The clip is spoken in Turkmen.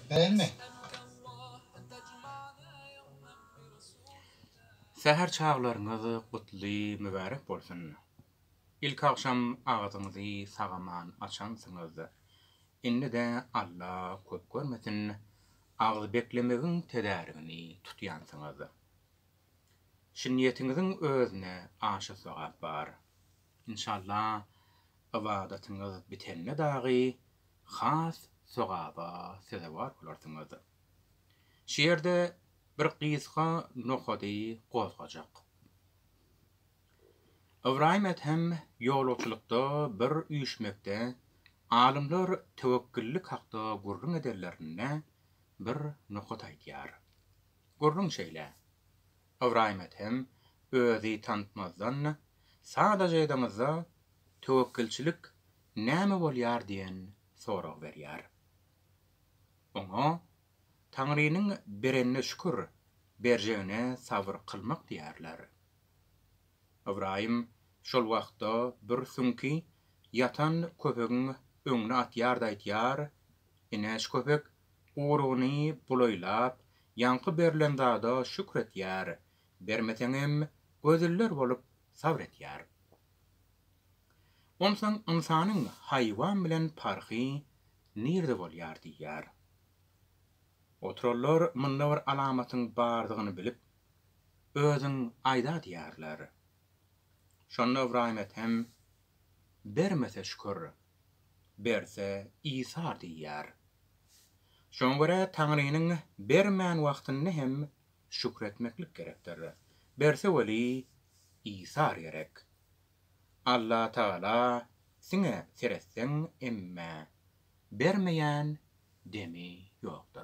Değil mi? Seher çağlarınız gutly mübarek bolsun. İlk akşam ağzınızı sagaman açansınız. Indi de Allah köp görmesin, ağız beklemegiň tedarini tutyansınız. Şinniyetinizin özüne aşy sogap bar. İnşallah ibadatyňyz bitenne dagy has sogaba sezewar bolarsyňyz. Şeýerde bir gysga nohady gozgajak. Ibrahim hem ýolçulukda bir üýüşmekde alymlar tewekküllik hakda gurrun ederlerine bir nokat aýdýar. Gurrun şeýle. Ibrahim hem özi tanıtmazdan sadece edamızda tevekkülçilik näme bolýar diýen sorag berýär. Oňa Taňrynyň berenne şükür, berjegine sabr kılmak diýerler. Ibrahim şol wagtda bir süňki yatan köpegiň öňüne atýar da aýtýar, "Enes köpek uruny buloýlap, ýanky berilen zada şükretýär, bermeseňem gözüller bolup sabr etýär." Onsoň insanyň haýwan bilen parhy nirde bolýar diýär. Oturallar munda bir alamatyň bardygyny bilip, özüň aýda diýerler. Şonda Ibrahim hem bermese şükür, berse İsar diýär. Şoňa görä Taňrynyň bermän wagtyny hem şükretmeklik gerekdir. Berse weli İsar gerek. Allah Taala siňe seretseň emme bermeýän demi ýok.